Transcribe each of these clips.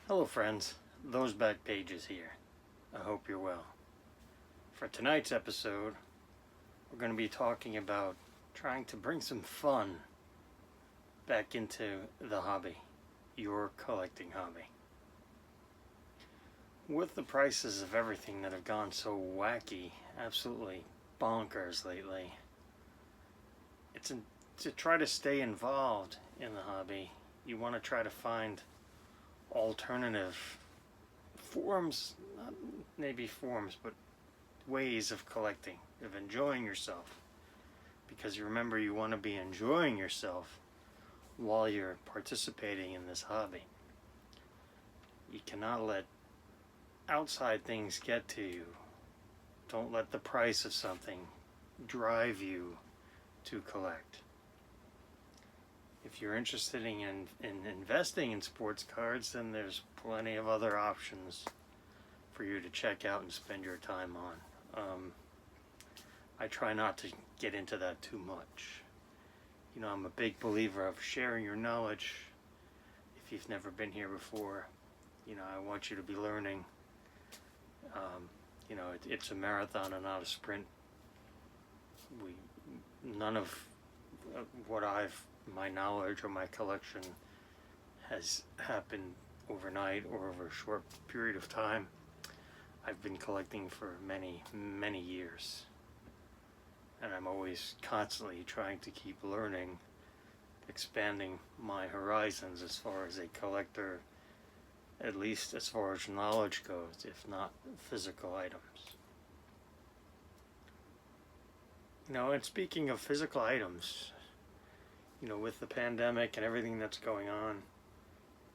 Hello friends, Those Back Pages here. I hope you're well. For tonight's episode, we're going to be talking about trying to bring some fun back into the hobby, your collecting hobby. With the prices of everything that have gone so wacky, absolutely bonkers lately, to try to stay involved in the hobby, you want to try to find alternative forms, not maybe forms, but ways of collecting, of enjoying yourself. Because you remember, you want to be enjoying yourself while you're participating in this hobby. You cannot let outside things get to you. Don't let the price of something drive you to collect. If you're interested in investing in sports cards, then there's plenty of other options for you to check out and spend your time on. I try not to get into that too much. You know, I'm a big believer of sharing your knowledge. If you've never been here before, you know, I want you to be learning. You know, it's a marathon and not a sprint. None of what my knowledge or my collection has happened overnight or over a short period of time. I've been collecting for many, many years, and I'm always constantly trying to keep learning, expanding my horizons as far as a collector, at least as far as knowledge goes, if not physical items. You know, and speaking of physical items, you know, with the pandemic and everything that's going on,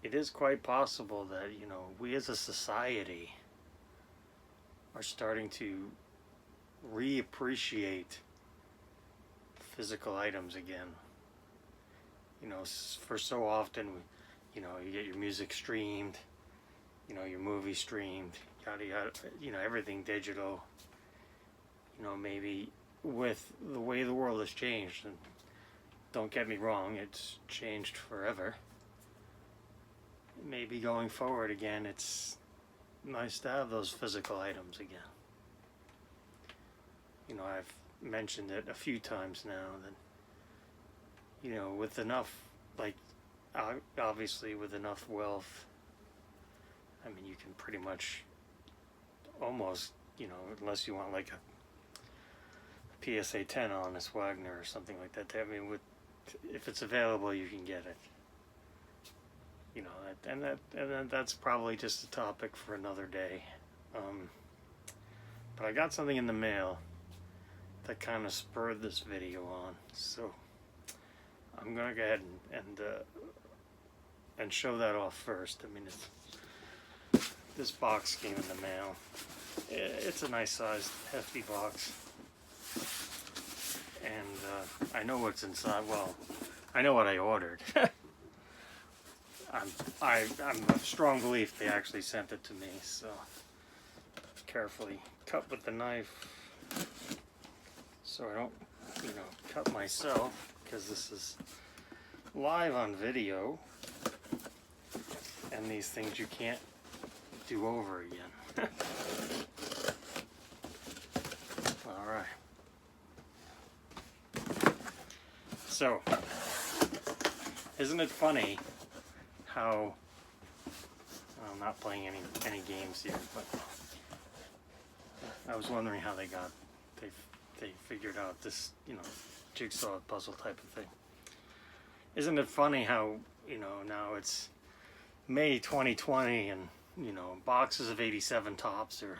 it is quite possible that, you know, we as a society are starting to reappreciate physical items again. You know, for so often, you know, you get your music streamed, you know, your movie streamed, yada yada, you know, everything digital. You know, maybe with the way the world has changed, and don't get me wrong, it's changed forever. Maybe going forward again, it's nice to have those physical items again. You know, I've mentioned it a few times now that, you know, with enough, like, obviously with enough wealth, I mean, you can pretty much almost, you know, unless you want like a PSA 10 on a Wagner or something like that. I mean, if it's available, you can get it. You know, and that's probably just a topic for another day. But I got something in the mail that kind of spurred this video on, so I'm gonna go ahead and show that off first. I mean, this box came in the mail. It's a nice sized, hefty box. And I know what's inside. Well, I know what I ordered. I'm of strong belief they actually sent it to me, so carefully cut with the knife so I don't, you know, cut myself, because this is live on video, and these things you can't do over again. Alright. So, isn't it funny how, I'm not playing any games here, but I was wondering how they figured out this, you know, jigsaw puzzle type of thing. Isn't it funny how, you know, now it's May 2020 and, you know, boxes of 87 tops are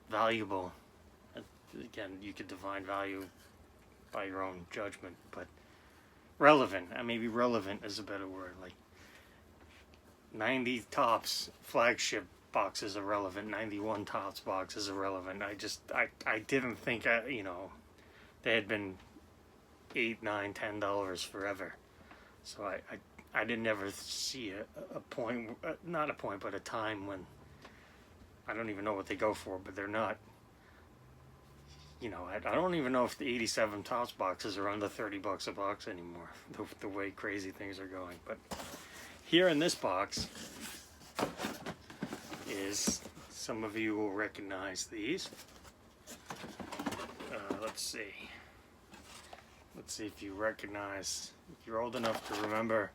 valuable. Again, you could define value by your own judgment, but relevant, and maybe relevant is a better word. Like 90 tops flagship boxes are relevant, 91 tops boxes are relevant. I didn't think, you know, they had been $8, $9, $10 forever. So I didn't ever see a point, not a point, but a time when, I don't even know what they go for, but they're not, you know, I don't even know if the 87 tops boxes are under $30 a box anymore, the way crazy things are going. But here in this box, is, some of you will recognize these. Let's see. Let's see if you recognize, if you're old enough to remember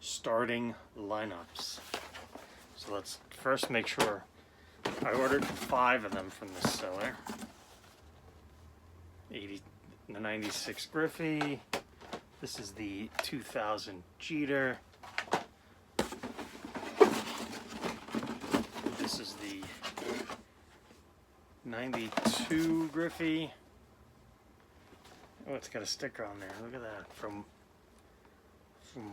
starting lineups. So let's first make sure. I ordered 5 of them from this seller. The 96 Griffey. This is the 2000 Jeter. This is the 92 Griffey. Oh, it's got a sticker on there. Look at that. From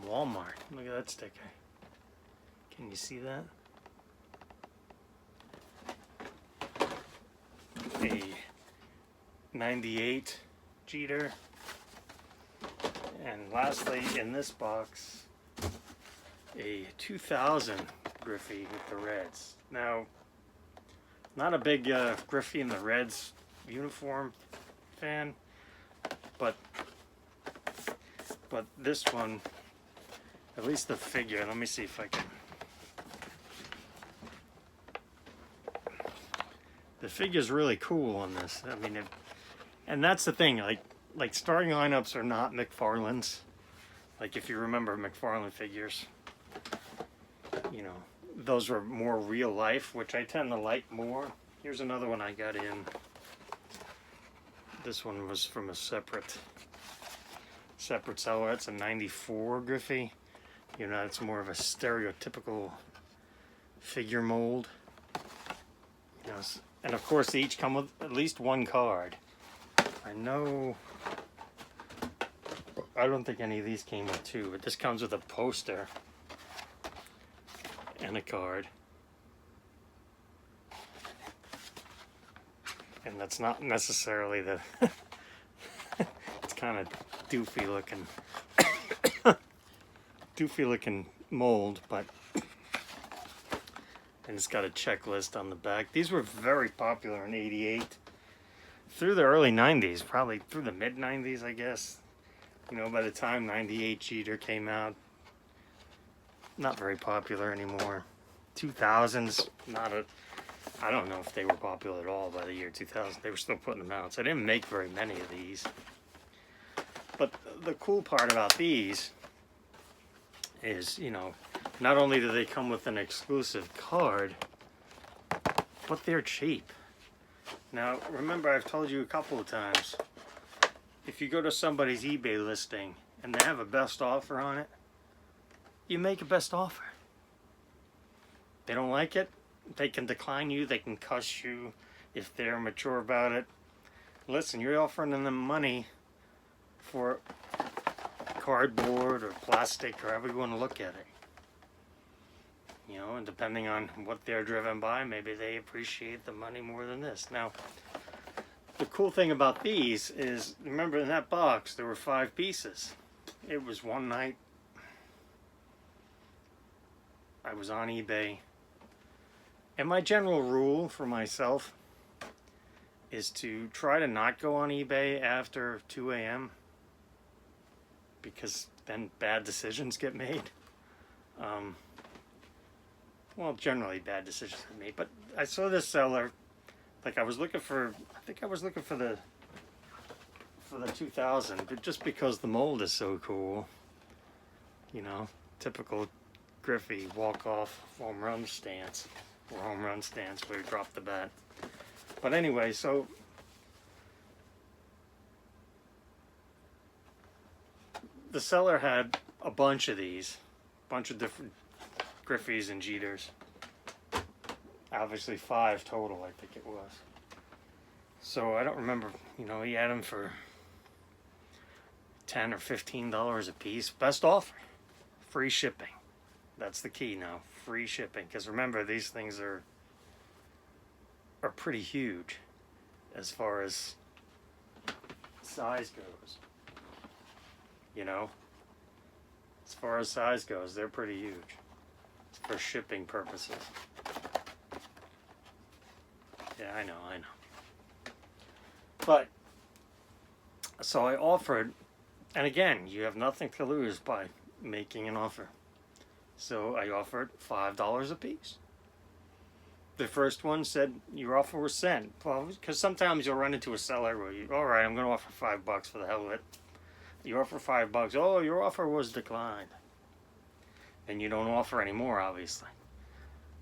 Walmart. Look at that sticker. Can you see that? A 98 Jeter. And lastly, in this box, a 2000 Griffey with the Reds. Now, not a big Griffey in the Reds uniform fan, but this one, at least the figure, let me see if I can. The figure's really cool on this. I mean, and that's the thing, like starting lineups are not McFarlane's. Like if you remember McFarlane figures, you know, those were more real life, which I tend to like more. Here's another one I got in. This one was from a separate seller. It's a 94 Griffey. You know, it's more of a stereotypical figure mold. You know, and of course they each come with at least one card. I know, I don't think any of these came with 2, but this comes with a poster and a card. And that's not necessarily the, it's kind of doofy looking mold, but, and it's got a checklist on the back. These were very popular in '88. Through the early 90s, probably through the mid 90s, I guess. You know, by the time 98 Jeter came out, not very popular anymore. 2000s, I don't know if they were popular at all by the year 2000. They were still putting them out, so I didn't make very many of these. But the cool part about these is, you know, not only do they come with an exclusive card, but they're cheap. Now, remember, I've told you a couple of times, if you go to somebody's eBay listing and they have a best offer on it, you make a best offer. They don't like it, they can decline you, they can cuss you if they're mature about it. Listen, you're offering them money for cardboard or plastic or however you want to look at it. You know, and depending on what they're driven by, maybe they appreciate the money more than this. Now, the cool thing about these is, remember in that box, there were 5 pieces. It was one night, I was on eBay, and my general rule for myself is to try to not go on eBay after 2 a.m. because then bad decisions get made. Well, generally bad decisions get made, but I saw this seller, like I was looking for, I think I was looking for the 2000, but just because the mold is so cool, you know, typical Griffey walk-off home run stance, or home run stance where you drop the bat. But anyway, so the seller had a bunch of these, bunch of different Griffeys and Jeters. Obviously 5 total, I think it was. So I don't remember, you know, he had them for $10 or $15 a piece. Best offer, free shipping. That's the key now, free shipping. Because remember, these things are pretty huge as far as size goes. You know, as far as size goes, they're pretty huge for shipping purposes. Yeah, I know. But, so I offered, and again, you have nothing to lose by making an offer. So I offered $5 a piece. The first one said your offer was sent. Well, because sometimes you'll run into a seller where you, all right, I'm going to offer $5 for the hell of it. You offer $5. Oh, your offer was declined. And you don't offer anymore, obviously.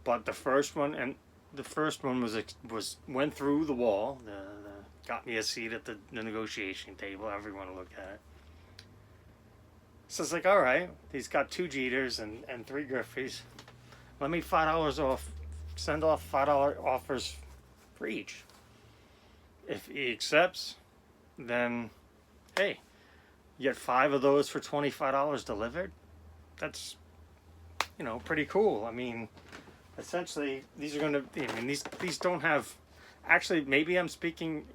But the first one, was went through the wall. Got me a seat at the negotiation table. However you want to look at it. So it's like, all right, he's got 2 Jeters and 3 Griffeys. Let me $5 off. Send off $5 offers for each. If he accepts, then hey, you get 5 of those for $25 delivered. That's, pretty cool. I mean, essentially, these are going to. I mean, these don't have. Actually, maybe I'm speaking,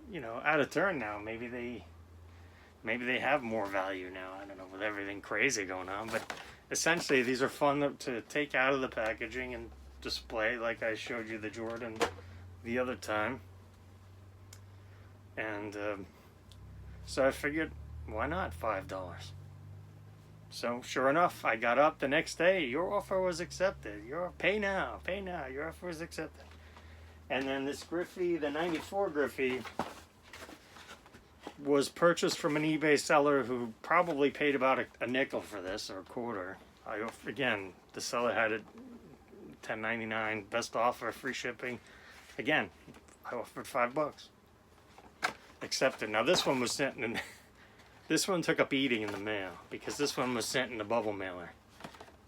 out of turn now. Maybe they have more value now. I don't know, with everything crazy going on. But essentially, these are fun to take out of the packaging and display, like I showed you the Jordan the other time. And so I figured, why not $5? So sure enough, I got up the next day. Your offer was accepted. Pay now. Your offer was accepted. And then this Griffey, the 94 Griffey, was purchased from an eBay seller who probably paid about a nickel for this, or a quarter. Again, the seller had it $10.99, best offer, free shipping. Again, I offered $5. Accepted. Now this one was sent in. This one took up eating in the mail because this one was sent in a bubble mailer.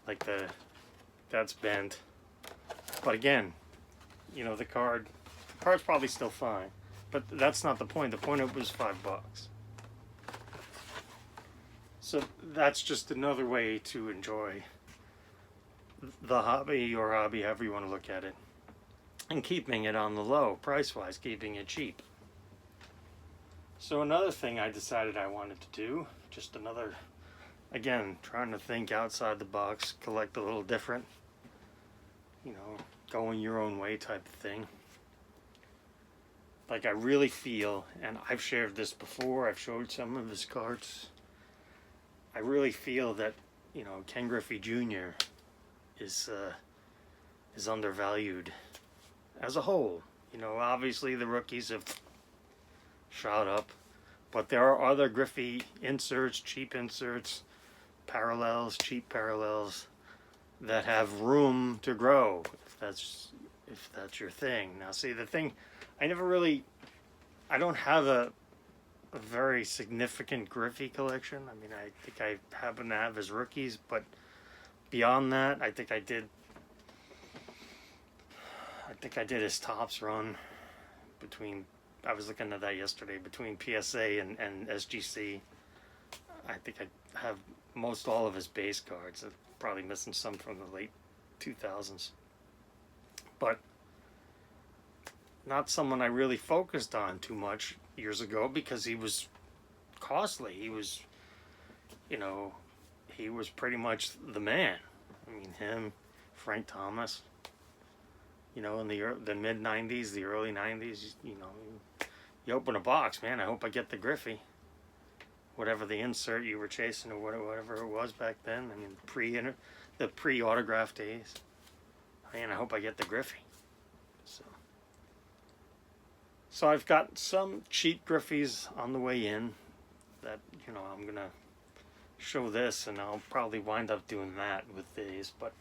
Like that's bent. But again, the card's probably still fine. But that's not the point. The point it was $5. So that's just another way to enjoy the hobby, or hobby, however you want to look at it. And keeping it on the low, price-wise, keeping it cheap. So another thing I decided I wanted to do, just another, again, trying to think outside the box, collect a little different, going your own way type of thing. Like I really feel, and I've shared this before, I've showed some of his cards, I really feel that, Ken Griffey Jr. is undervalued as a whole. Obviously the rookies have shot up, but there are other Griffey inserts, cheap inserts, parallels, cheap parallels that have room to grow, if that's your thing. Now see, the thing, I don't have a very significant Griffey collection. I mean, I think I happen to have his rookies, but beyond that, I think I did his Topps run between, I was looking at that yesterday, between PSA and SGC. I think I have most all of his base cards. I'm probably missing some from the late 2000s. But not someone I really focused on too much years ago because he was costly. He was, he was pretty much the man. I mean, him, Frank Thomas, in the mid-90s, the early 90s, you open a box, man, I hope I get the Griffey. Whatever the insert you were chasing, or whatever it was back then. I mean, the pre-autograph days. Man, I hope I get the Griffey. So I've got some cheap Griffies on the way in that, I'm going to show this, and I'll probably wind up doing that with these. But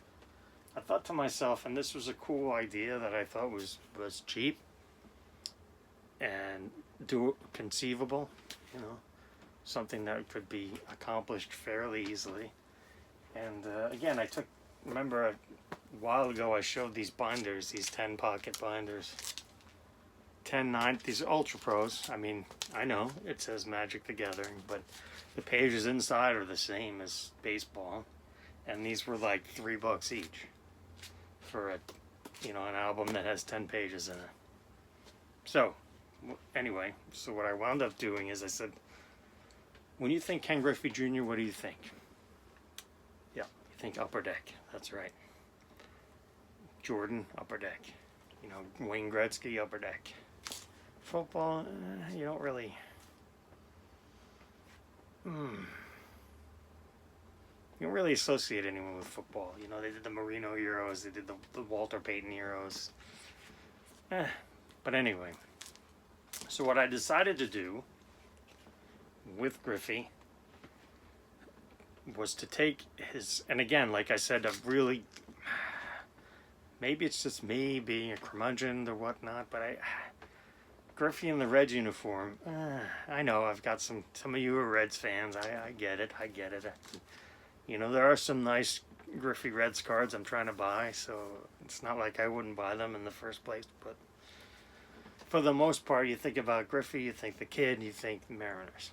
I thought to myself, and this was a cool idea that I thought was cheap and conceivable, something that could be accomplished fairly easily. And again, remember a while ago I showed these binders, these 10 pocket binders. 10-9, these are Ultra Pros. I mean, I know it says Magic the Gathering, but the pages inside are the same as baseball. And these were like $3 each for an album that has 10 pages in it. So, anyway, so what I wound up doing is I said, when you think Ken Griffey Jr., what do you think? Yeah, you think Upper Deck. That's right. Jordan, Upper Deck. Wayne Gretzky, Upper Deck. Football, you don't really. You don't really associate anyone with football. They did the Marino Euros, they did the Walter Payton Euros. But anyway, so what I decided to do with Griffey was to take his, and again, like I said, maybe it's just me being a curmudgeon or whatnot, but Griffey in the Reds uniform, I know I've got some of you are Reds fans. I get it. You know, there are some nice Griffey Reds cards I'm trying to buy, so it's not like I wouldn't buy them in the first place. But for the most part, you think about Griffey, you think the kid, you think Mariners.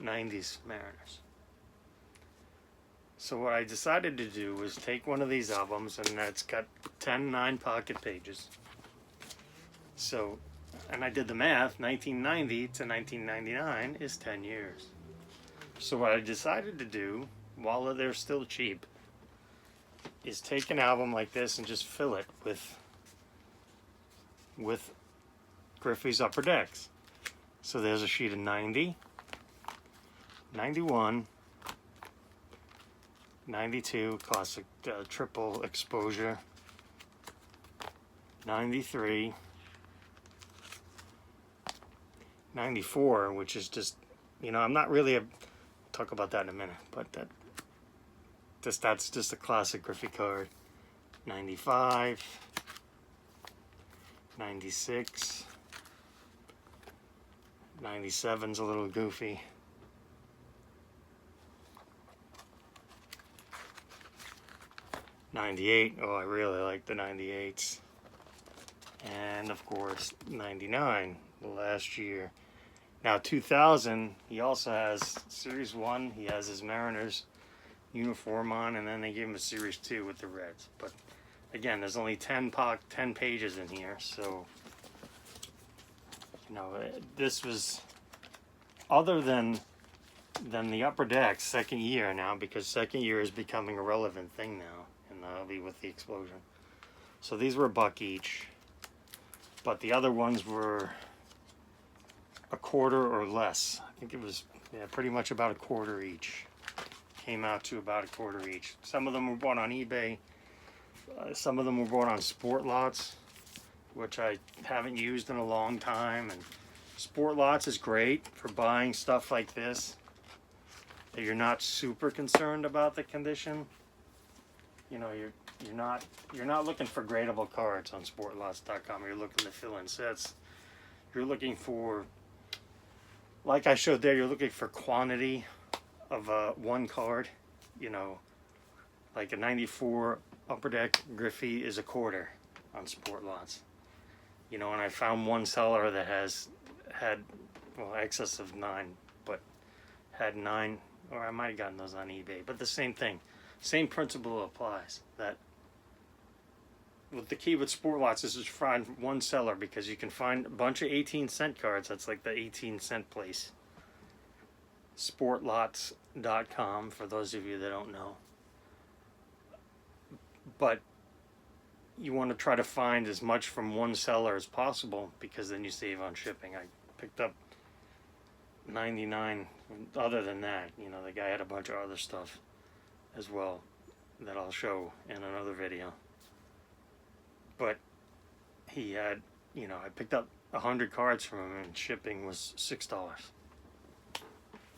90s Mariners. So what I decided to do was take one of these albums, and it's got 10 9-pocket pages. So, and I did the math, 1990 to 1999 is 10 years. So what I decided to do, while they're still cheap, is take an album like this and just fill it with Griffey's Upper Decks. So there's a sheet of 90, 91, 92, classic triple exposure, 93, 94, which is just, you know, I'm not really talk about that in a minute, but that's just a classic Griffey card. 95, 96, 97's a little goofy. 98, oh, I really like the 98s. And of course, 99, the last year. Now 2000, he also has Series 1, he has his Mariners uniform on, and then they gave him a Series 2 with the Reds. But again, there's only 10 pages in here, so, you know, this was, other than the Upper Deck second year now, because second year is becoming a relevant thing now in the hobby with the explosion. So these were $1 each, but the other ones were a quarter or less. I think it was pretty much about a quarter each. Came out to about a quarter each. Some of them were bought on eBay. Some of them were bought on Sportlots, which I haven't used in a long time. And Sportlots is great for buying stuff like this that you're not super concerned about the condition. You know, you're not looking for gradable cards on Sportlots.com. You're looking to fill in sets. You're looking for, like I showed there, you're looking for quantity of one card. You know, like a 94 Upper Deck Griffey is a quarter on Sportlots. You know, and I found one seller that had excess of 9, but had 9, or I might have gotten those on eBay. But the same thing, same principle applies. That with the key with Sportlots is to find one seller, because you can find a bunch of 18-cent cards. That's like the 18-cent place. Sportlots.com, for those of you that don't know. But you want to try to find as much from one seller as possible, because then you save on shipping. I picked up 99. Other than that, you know, the guy had a bunch of other stuff as well that I'll show in another video. But he had, you know, I picked up 100 cards from him, and shipping was $6.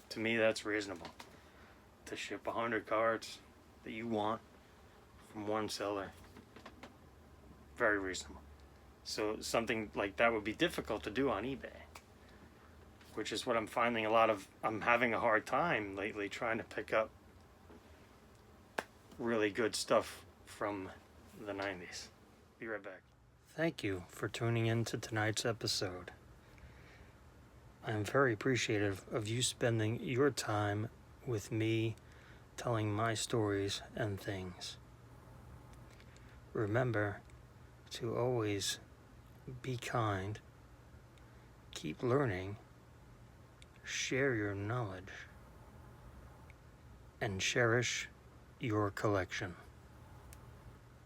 To me, that's reasonable to ship 100 cards that you want from one seller. Very reasonable. So something like that would be difficult to do on eBay, which is what I'm finding I'm having a hard time lately trying to pick up really good stuff from the 90s. Be right back. Thank you for tuning in to tonight's episode. I'm very appreciative of you spending your time with me, telling my stories and things. Remember to always be kind, keep learning, share your knowledge, and cherish your collection.